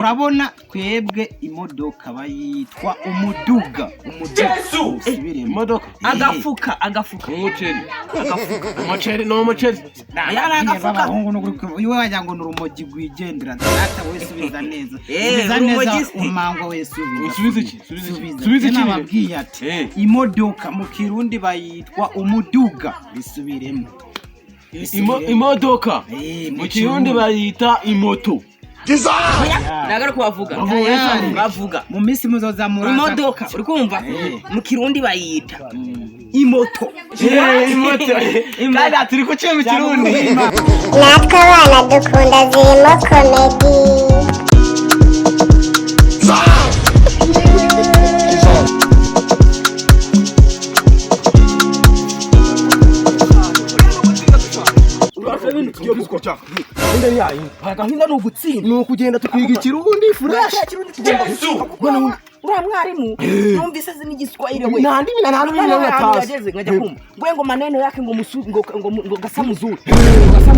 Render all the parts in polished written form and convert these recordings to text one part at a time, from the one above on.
Urabona twebwe imodoka bayitwa umuduga. Yesu imodoka agafuka umuceri no umuceri Yana agafuka bahungu n'uguri iwe wajya ngo nurumogi gwigendera data we subiza neza. Subiza neza umango we subiza iki subiza iki nababwiye ati imodoka mu Kirundi bayitwa umuduga bisubiremo. Imodoka mu Kirundi bayita imoto. Nagara kubavuga bavuga mu minsi muzoza muri imodoka uri kumva mu Kirundi bayita imoto imoto kandi turi ku cyo mu Kirundi natwe abana dukunda zirimo comedy. Agahinda no gutsinda no kugenda tukiga Ikirundi fresh. Ura mwarimu numvise azi n'igiswahili we nandi ngageze ngajya kumva ngo maneno yake ngo ngo gasamuzuru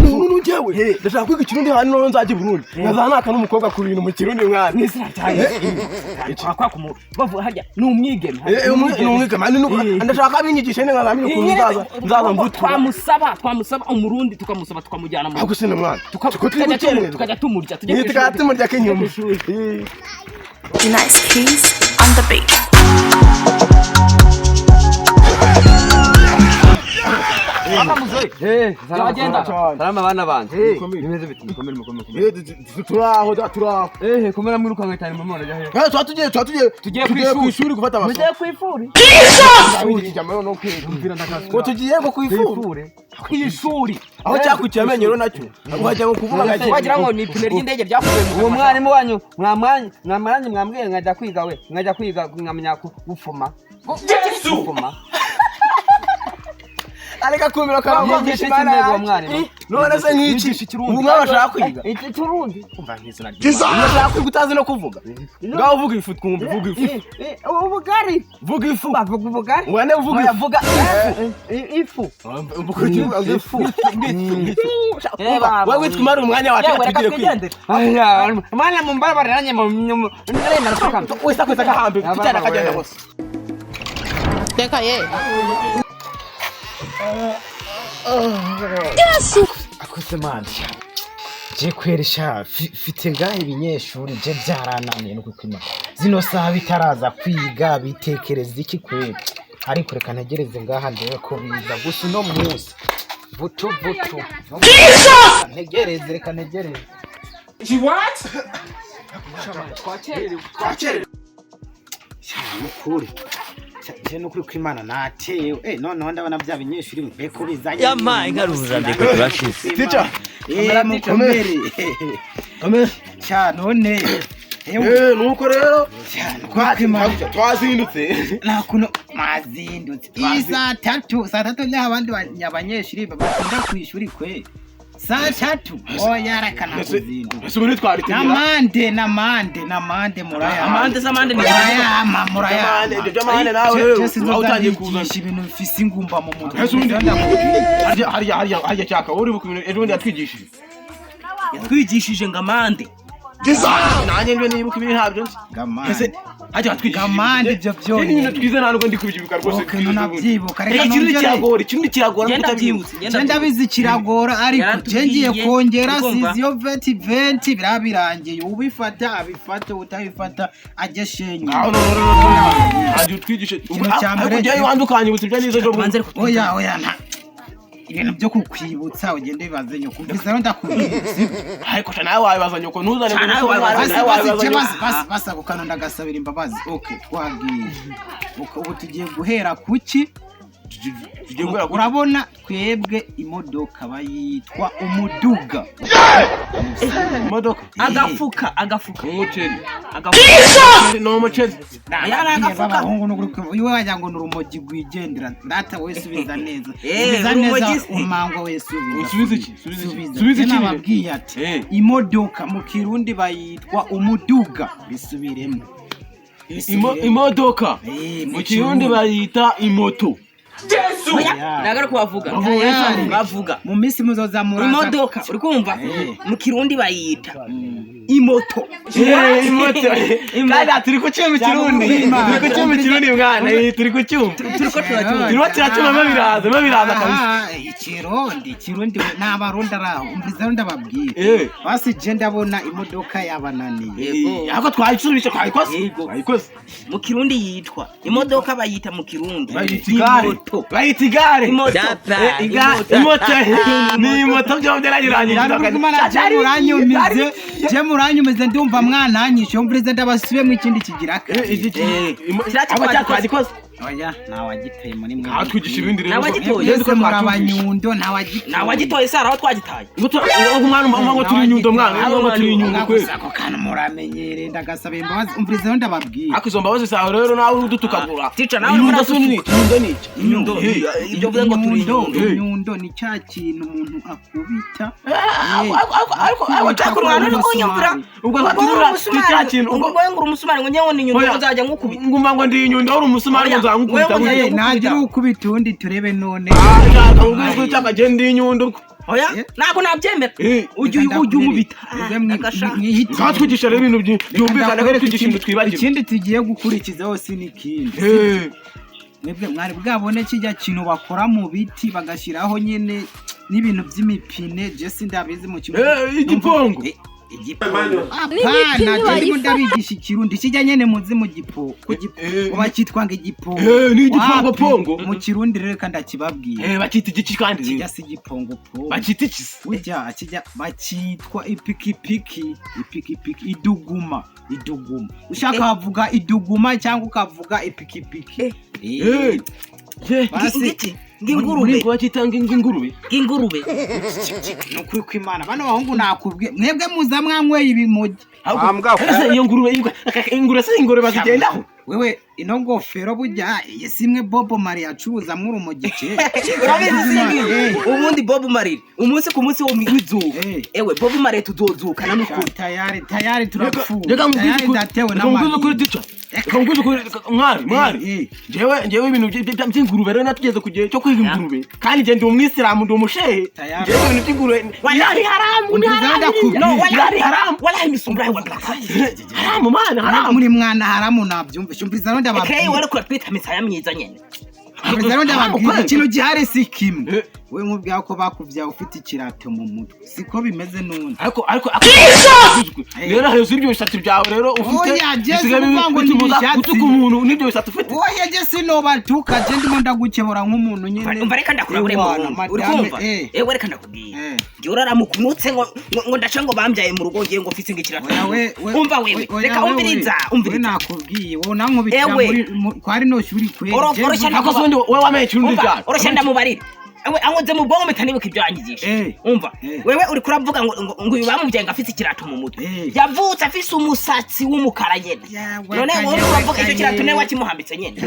umuntu njewe ndashaka kwiga Ikirundi hano no nzaje Burundi nazanaka n'umukobwa ku bintu mu Kirundi mwana nisira cyane kwa kumu bavuga harya n'umwigeme ndashaka abinyigisha ne nkazamenya ukuntu nzaza mbutu twamusaba umurundi tukamujyana mu ako sene mwana tukajya tumurya tumurya kenyuma. Nice keys on the beat. Salama bana banje. Bimeze biti mukomere. Turaho. Komera mwiruka nkatani mama naje he. Tugiye ku ishuri gufata amasomo. Mugiye kwifuri? Ngo tugiye ngo kwifure. Kwishuri. Aho cyakukiye amenyero nacyo. Wajya ngo kuvuga wagira ngo ni ipine ry'indege byakuye uwo mwarimu wanyu mwamanye mwambwiye nkajya kwiga we. Nkajya kwiga nkamenya gufuma. Gufuma. Areka kumira yigisha ikindego mwarimu none se nk'iki ubu mwabashaka kwiga Ikirundi umva nk'izina ry'Imana kwiga utazi no kuvuga ngaho uvuga ifu twumva uvuga ifu ubugari vuga ifu bavuga ubugari wane uvuga ifu uvuga ifu wewe witwimara umwanya wacu tugire kwiga mwana mumbabaranye mu ndarenda nakaka wesa kwesa kahambe kitana kagenda bose Teka ye. akose manje je kweresha fite ngahe ibinyeshuri je byarananiye no kwima zino saha bitaraza kwiga bitekereza iki kwe ariko reka ntegereze ngaha ndewe ko biza gusa no munsi buto ntegereze reka ntegereze twacere mukuri je no kuri kwimana natewe none ndabona bya binyeshuri beko bizanye yama ingaruza ndeko turashise teacher mukomere none nuko rero twazindutse nakuno mazindutse isa 3 nya abandi abanyeshuri bakunda kwishuri kwe saa 3 oya rakana kuzinduka subiri twaritemera namande muraya amande ni muraya jamane nawe utangiye kuzana ibintu bifise ingumba mu mutwe harya cyaka uri bukumene ejo ndi yatwigishije yatwigishije ngamande nanjye njye nibuka ibintu ntabyo gamande hajya twigishije gamande byo byone nyine twize ntabwo ndi kubyibuka rwose nabyibuka reka ikindi kiragora mutabyibutse ndabizi kiragora ariko cengiye kongera siziyo 20 birabirangiye ubifata abifata utabifata ajye shenyu hajya twigishe kujya yandukanye ubutibya nizo jo oya nta ibintu byo kukwibutsa ugende bibaze nyoko mbisa ndakubitse ariko nawe wabibaza nyoko ntuzane basa gukana ndagasabira imbabazi okay twagiye ubu tugiye guhera kuki urabona twebwe imodoka bayitwa umuduga. Agafuka umuceri no umuceri yana agafuka bahungu n'uguri iwe wajya ngo nurumogi gwigendera data we subiza neza umango we subiza iki subiza iki nababwiye ati imodoka mu Kirundi bayitwa umuduga bisubiremo. Imodoka mu Kirundi bayita imoto. Yesu nagara kubavuga bavuga mu minsi muzoza muri imodoka uri kumva mu Kirundi bayita imoto imoto kandi turi ku cyuma kirundi mwana turi ku cyuma turimo turacuma biraza kabisa ikirundi n'abarundi araho umviza ndababwira basi je ndabona imodoka yabananiye ako twayisubije twayikoze mu kirundi yitwa imodoka bayita mu kirundi bayita igare imoto ni moto byo byaranyumize je muranyumize ndumva mwana anyishe umviza ndabasubiye mu ikindi kigira abo cyatwagikoze oya nawagiteye muri mwe atwigisha ibindi rero yese murabanyundo nawagitoye sara aho twagitaye umwana ngo turi inyundo mwana ngo turi inyundo kwe ako kana muramenyere ndagasaba imbabazi umviza ndababwira akizo mbabazi saho rero nawe udutukagura tica nawe inyundo ibyo vuga ngo turi inyundo ni cya kintu umuntu akubita ariko cyakurana no kunyumvira ubwo baturura cya kintu ubwo ngura umusumari ngo nyewe ni inyundo nzajya ngukubita ngumva ngo ndi inyundo uri umusumari nagira ukubita undi turebe none ubwo cyakaje ndi inyundo oya nako nabyemera ujye umubita twatwigisha rero ibintu byumvikana ko twigisha ibintu twibagira ikindi tugiye gukurikiza hose ni ikindi mwebwe mwari bwabone kijya kintu bakora mu biti bagashyiraho nyine n'ibintu by'imipine Jesse ndabizi mu kibuga igipongo apana ndimo ndabigisha ikirundi kijya nyene muzi mu gipo bakitwanga igipongo ni igipongo pongo mu kirundi rero kandi akibabwiye bakita igiki kandi kijya si igipongo po bakita ikisi ujya kijya bakitwa ipikipiki iduguma ushaka kavuga iduguma cyangwa ukavuga ipikipiki basi ngingurube bakitanga ingurube nukuri kw'Imana bano bahungu nakubwiye mwebwe muza mwanyweye ibimogi iyo ingurube se ingurube bazigendaho wewe ino ngofero burya yesimwe Bobo Maria acuza muri umugice ubundi Bobo Maria umunsi ku munsi wo mwizuba ewe Bobo Maria tuzozuka na mukuru tayari turapfuye reka mubwize kuri mwari jewe ibintu by'ingurube rero natugeze ku gihe cyo kwiga ingurube kandi je ndi umwisilamu ndi umushehe jewe ibintu by'ingurube wallahi haramu no wallahi haramu wallahi misumbra haramu mana haramu muri mwana haramu nabyumva shumbiza ronda babwiye okay wari kwita misaya myiza nyene shumbiza ronda babwiye ikintu gihari si kimwe we mubwiye ko bakuvya ufite ikirato mu mutwe siko bimeze none ariko rero hejuru ibyo bisatu byawe rero ufite utuka umuntu nibyo bisatu ufite oya je sino batuka je ndimo ndagukebora nk'umuntu nyene umva reka ndakurabure mu uri kumva ewe reka ndakubwiye ngiye uraramukunutse ngo ndaca ngo bambyaye mu rugo ngiye ngo mfite ngikirato umva wewe reka umviriza nakubwiye wowe nankubitira muri kwari no shuri kweli ako sondi wewe wamenye ikirundi cyane oroshenda mubarira ewe angoze mu bwongo metanibuka ibyo yanyigisha umva wewe uri kuravuga ngo uyu bamubyaye ngafite ikirato mu mutwe yavutse afise umusatsi w'umukara nyene none wowe uravuga icyo kirato ne wakimuhambitse nyene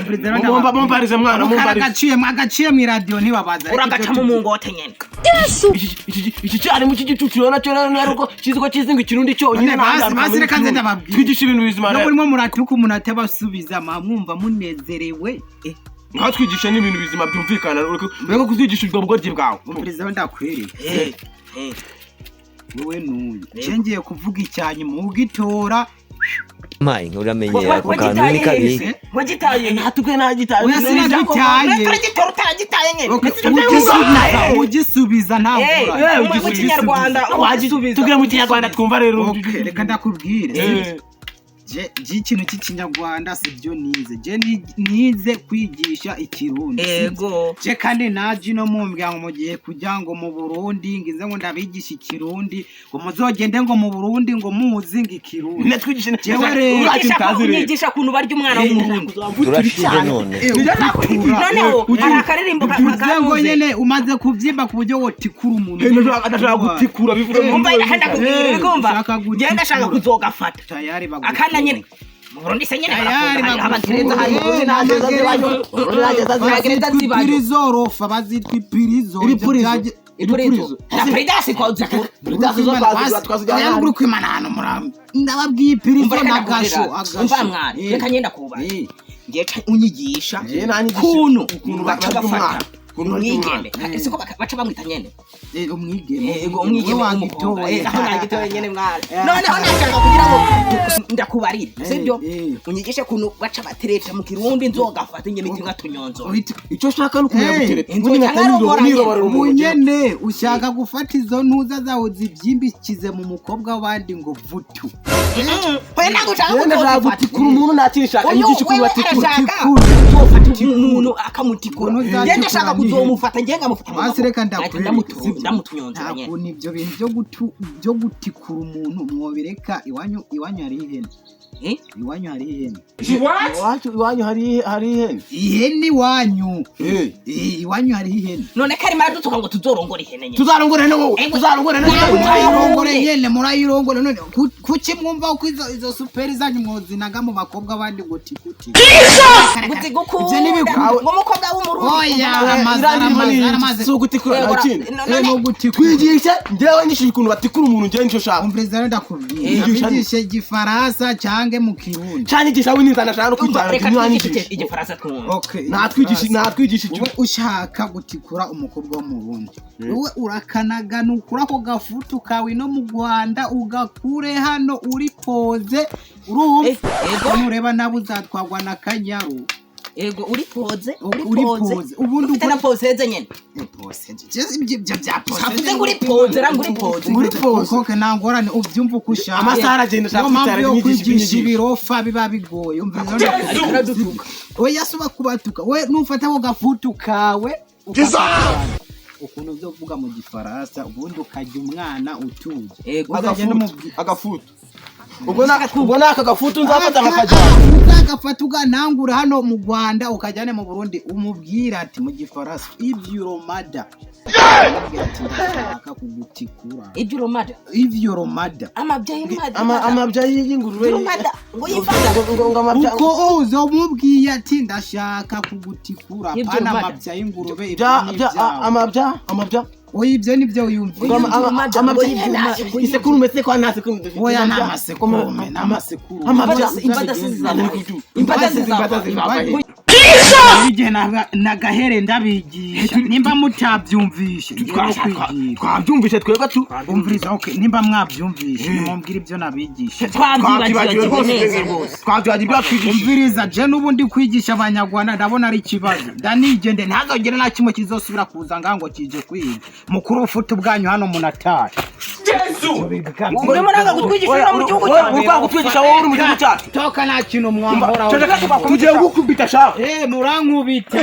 mumbarize mwana mumbarize agaciye mu radio ntibabaza uragaca mu mungote nyene iki cyari mu kigicuciro nacyo naruko kiziko kizinga ikirundi cyo nyine basi reka nze ndababwira twigisha ibintu bizima rero murimo muratuka umuntu atabasubiza mwumva munezerewe ngaho twigisha n'ibintu bizima byumvikana reka kuzigisha ubwo bugoryi bwawe umviriza ndakwereka wowe n'uyu cengiye kuvuga icyanyuma ugitora Mai, uramenyera ku kantu ni kabiri. wagitaye natubwe nagitaye ugisubiza ntabwo mu kinyarwanda tubwire mu kinyarwanda twumva rero reka ndakubwire ikintu cy'ikinyarwanda sibyo nize je nize kwigisha ikirundi yego je kandi naje no mu muryango mu gihe kujya ngo mu Burundi ngize ngo ndabigisha ikirundi ngo muzogende ngo mu Burundi ngo muzi ngo ikirundi natwigisha nigisha kuntu barya umwana w'umurundi Turashize none. noneho hari akaririmbo ngo nyene umaze kuvyimba ku buryo wotikura umuntu adashaka gutikura bivuga umva ndahanda kubwira bikumva je ndashaka kuzogafata tayari akana nyene mu Burundi se nyene abagereza zorofa bazitwa ipirizo ipurizo na predasi kwa yangu kwimana hano murambi ndababwiye ipirizo nagasho umva mwari reka nyenda kuba ngiye unyigisha kuntu bakagafata umwigeme ese ko baca bamwita nyene umwigeme ego umwigeme w'umukobwa aho nagitoye nyene mwana noneho nashaka kugira ngo ndakubarire sibyo unyigishe kuntu baca batereta mu kirundi nzogafata nyene imiti nkatunyonzo icyo shaka no kumenya gutereta unyene ushaka gufata izo ntuza zawo zibyimbikize mu mukobwa w'abandi ngo vutu oya ntabwo ushaka gutikura umuntu ntakishaka inyigisho kuri batikura umuntu akamutikura njye ndashaka kuzomufata njye ngamufata basi reka ndamutunyonza ntabwo nibyo bintu byo gutikura umuntu mwobireka iwanyu hari ihene iwanyu hari ihene iwanyu hari ihene ihene iwanyu iwanyu hari ihene none kari maradutuka ngo tuzorongora ihene nyene tuzarongora ne wowe tuzarongora ne murayirongore nyene murayirongora none kuki mwumva uko izo superi zanyu mwozinaga mu bakobwa abandi ngo tikuti guti gukunda ngo mukobwa w'umurundi oya amazi sugutikura nakindi no gutikura kwigisha njyewe nyishije ukuntu batikura umuntu njyewe nicyo shaka umprezida ndakubwiye kwigisha igifaransa cange mu kirundi cyanyigisha winizana shaka no kwitara kinyanyigisha igifaransa twumva okay natwigisha icyo ushaka gutikura umukobwa wo mu Burundi wowe urakanaga nukura ko gafutu kawe no mu Rwanda ugakure hano uri poze urumva nureba nabo uzatwagwa na kanyaru ego uri poze ubundi ukora poze nyene poze ibyo bya poze savuze ngo uri poze uri poze ko nangorane ubyumva ukusha amasara agenda shaka kwitara kwigisha ibirofa biba bigoye oya suba kubatuka we nufata ko gafutu kawe ukuntu uzovuga mu gifaransa ubundi ukajya umwana utuje agafutu ubwo naka gafutu nzafata nkakajyana uzagafata uganangura hano mu Rwanda ukajyane mu Burundi umubwira ati mu gifaransa ivyuromada akakugutikura ivyuromada amabyayi y'ingurube uko uzomubwiye ati ndashaka kugutikura pana amabyayi y'ingurube amabya oya ibyo nibyo uyumva isekuru mese kwa nasekuru oya namasekurume igihe nagahere ndabigisha nimba mutabyumvishe twabyumvishe twebwe tu umviriza okay nimba mwabyumvishe mumbwira ibyo nabigisha umviriza je nubundi kwigisha abanyarwanda ndabona ari kibazo ndanigende ntazogere na kimwe kizosubira kuza ngango kije kwiga mukuru ufuta ubwanyu hano munatari urimo naga gutwigisha mu gihugu cyacu urwa gutwigisha wowe uri mu gihugu cyacu toka nta kintu mwambora tugiye gukubita shaka murankubita